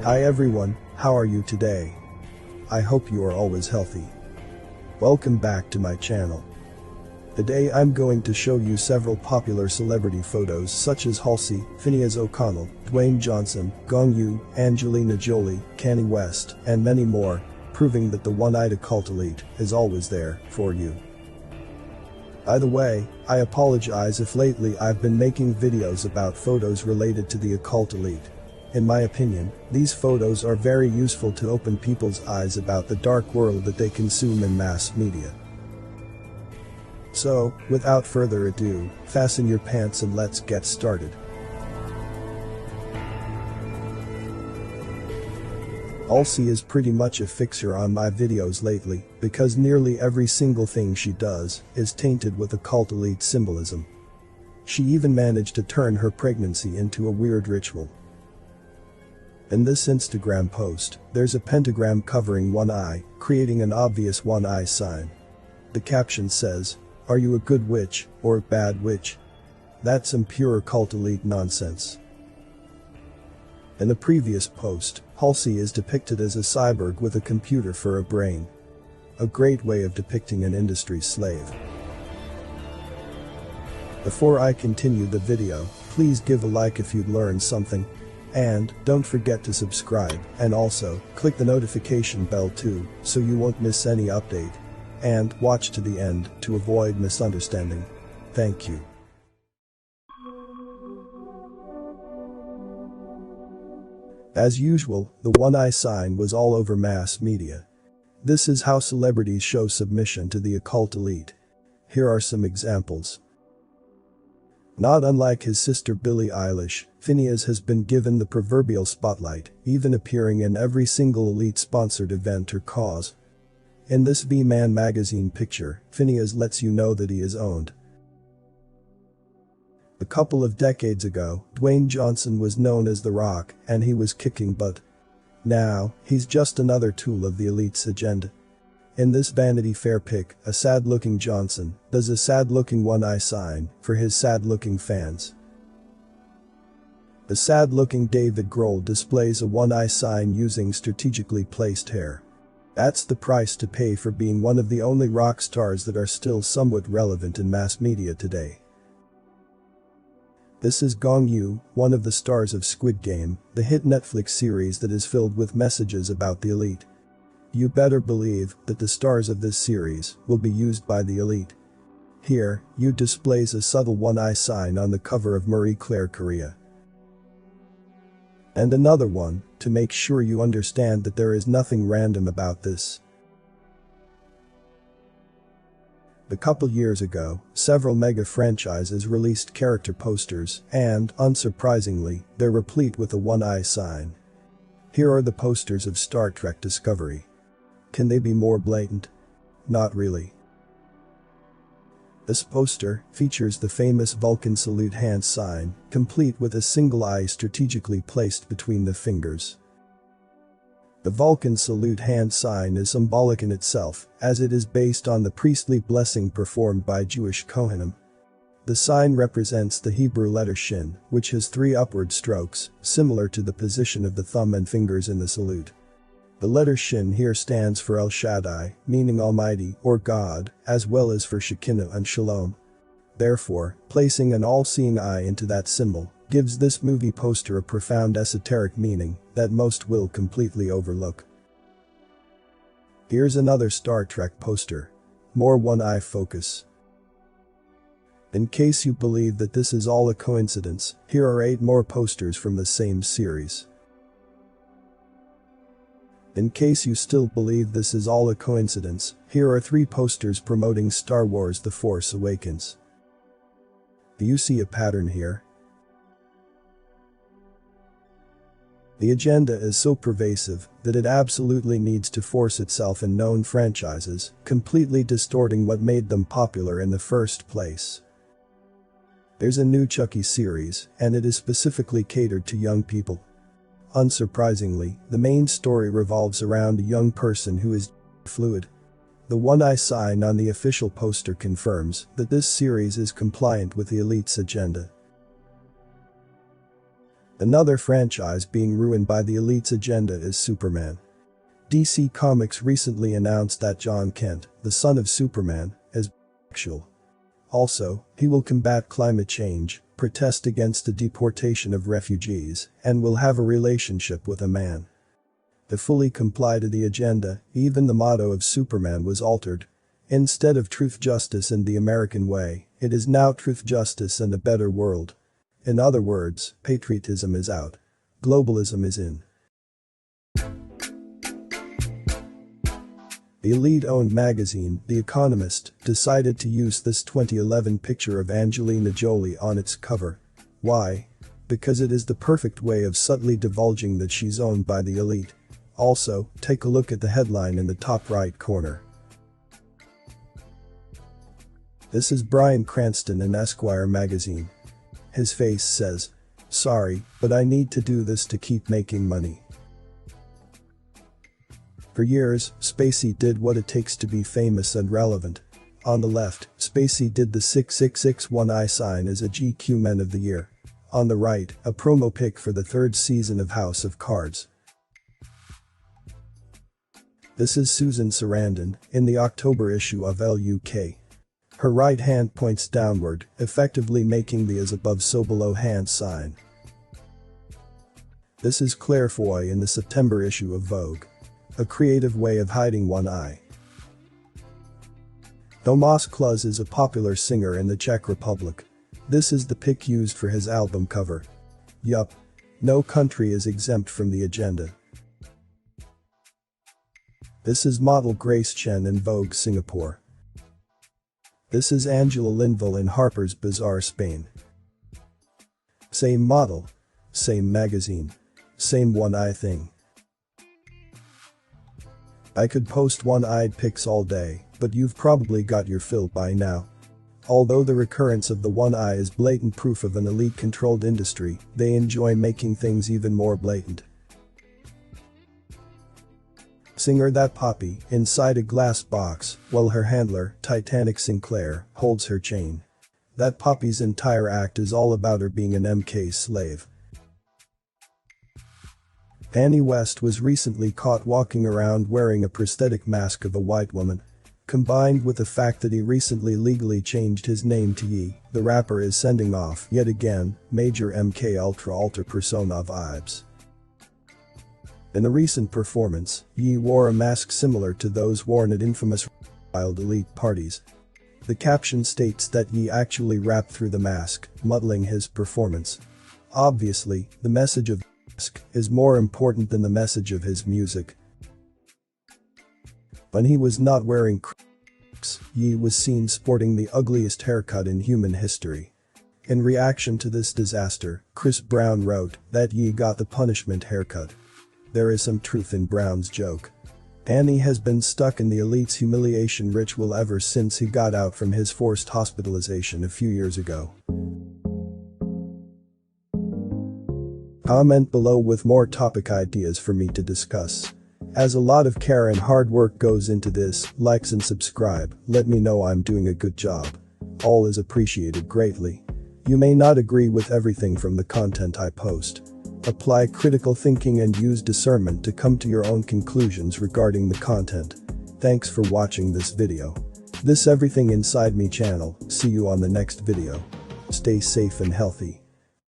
Hi everyone, how are you today? I hope you are always healthy. Welcome back to my channel. Today I'm going to show you several popular celebrity photos such as Halsey, Phineas O'Connell, Dwayne Johnson, Gong Yu, Angelina Jolie, Kanye West, and many more, proving that the one-eyed occult elite is always there for you. By the way, I apologize if lately I've been making videos about photos related to the occult elite. In my opinion, these photos are very useful to open people's eyes about the dark world that they consume in mass media. So, without further ado, fasten your pants and let's get started. Halsey is pretty much a fixer on my videos lately because nearly every single thing she does is tainted with occult elite symbolism. She even managed to turn her pregnancy into a weird ritual. In this Instagram post, there's a pentagram covering one eye, creating an obvious one-eye sign. The caption says, "Are you a good witch or a bad witch?" That's some pure occult elite nonsense. In the previous post, Halsey is depicted as a cyborg with a computer for a brain. A great way of depicting an industry slave. Before I continue the video, please give a like if you'd learned something. And don't forget to subscribe, and also click the notification bell too, so you won't miss any update. And watch to the end to avoid misunderstanding. Thank you. As usual, the one-eye sign was all over mass media. This is how celebrities show submission to the occult elite. Here are some examples. Not unlike his sister Billie Eilish, Phineas has been given the proverbial spotlight, even appearing in every single elite-sponsored event or cause. In this V-Man magazine picture, Phineas lets you know that he is owned. A couple of decades ago, Dwayne Johnson was known as The Rock, and he was kicking butt. Now, he's just another tool of the elite's agenda. In this Vanity Fair pic, a sad-looking Johnson does a sad-looking one-eye sign for his sad-looking fans. The sad-looking David Grohl displays a one-eye sign using strategically placed hair. That's the price to pay for being one of the only rock stars that are still somewhat relevant in mass media today. This is Gong Yu, one of the stars of Squid Game, the hit Netflix series that is filled with messages about the elite. You better believe that the stars of this series will be used by the elite. Here, Yu displays a subtle one-eye sign on the cover of Marie Claire Korea. And another one, to make sure you understand that there is nothing random about this. A couple years ago, several mega franchises released character posters and, unsurprisingly, they're replete with a one-eye sign. Here are the posters of Star Trek Discovery. Can they be more blatant? Not really. This poster features the famous Vulcan salute hand sign, complete with a single eye strategically placed between the fingers. The Vulcan salute hand sign is symbolic in itself, as it is based on the priestly blessing performed by Jewish Kohanim. The sign represents the Hebrew letter Shin, which has 3 upward strokes, similar to the position of the thumb and fingers in the salute. The letter Shin here stands for El Shaddai, meaning Almighty or God, as well as for Shekinah and Shalom. Therefore, placing an all-seeing eye into that symbol gives this movie poster a profound esoteric meaning that most will completely overlook. Here's another Star Trek poster. More one-eye focus. In case you believe that this is all a coincidence, here are 8 more posters from the same series. In case you still believe this is all a coincidence, here are 3 posters promoting Star Wars: The Force Awakens. Do you see a pattern here? The agenda is so pervasive that it absolutely needs to force itself in known franchises, completely distorting what made them popular in the first place. There's a new Chucky series, and it is specifically catered to young people. Unsurprisingly, the main story revolves around a young person who is fluid. The one-eye sign on the official poster confirms that this series is compliant with the elite's agenda. Another franchise being ruined by the elite's agenda is Superman. DC Comics recently announced that John Kent, the son of Superman, is bisexual. Also, he will combat climate change, protest against the deportation of refugees, and will have a relationship with a man. To fully comply to the agenda, even the motto of Superman was altered. Instead of truth, justice, and the American way, it is now truth, justice, and a better world. In other words, patriotism is out. Globalism is in. The elite-owned magazine, The Economist, decided to use this 2011 picture of Angelina Jolie on its cover. Why? Because it is the perfect way of subtly divulging that she's owned by the elite. Also, take a look at the headline in the top right corner. This is Bryan Cranston in Esquire magazine. His face says, "Sorry, but I need to do this to keep making money." For years, Spacey did what it takes to be famous and relevant. On the left, Spacey did the 6661 sign as a GQ Men of the Year. On the right, a promo pic for the third season of House of Cards. This is Susan Sarandon, in the October issue of LUK. Her right hand points downward, effectively making the as above so below hand sign. This is Claire Foy in the September issue of Vogue. A creative way of hiding one eye. Tomáš Klus is a popular singer in the Czech Republic. This is the pic used for his album cover. Yup. No country is exempt from the agenda. This is model Grace Chen in Vogue Singapore. This is Angela Linville in Harper's Bazaar Spain. Same model. Same magazine. Same one-eye thing. I could post one-eyed pics all day, but you've probably got your fill by now. Although the recurrence of the one eye is blatant proof of an elite-controlled industry, they enjoy making things even more blatant. Singer That Poppy, inside a glass box, while her handler, Titanic Sinclair, holds her chain. That Poppy's entire act is all about her being an MK slave. Kanye West was recently caught walking around wearing a prosthetic mask of a white woman. Combined with the fact that he recently legally changed his name to Ye, the rapper is sending off, yet again, major MK Ultra alter persona vibes. In a recent performance, Ye wore a mask similar to those worn at infamous wild elite parties. The caption states that Ye actually rapped through the mask, muddling his performance. Obviously, the message of the mask is more important than the message of his music. When he was not wearing Crocs, Ye was seen sporting the ugliest haircut in human history. In reaction to this disaster, Chris Brown wrote that Ye got the punishment haircut. There is some truth in Brown's joke. Kanye has been stuck in the elite's humiliation ritual ever since he got out from his forced hospitalization a few years ago. Comment below with more topic ideas for me to discuss. As a lot of care and hard work goes into this, likes and subscribe, let me know I'm doing a good job. All is appreciated greatly. You may not agree with everything from the content I post. Apply critical thinking and use discernment to come to your own conclusions regarding the content. Thanks for watching this video. This Everything Inside Me channel, see you on the next video. Stay safe and healthy.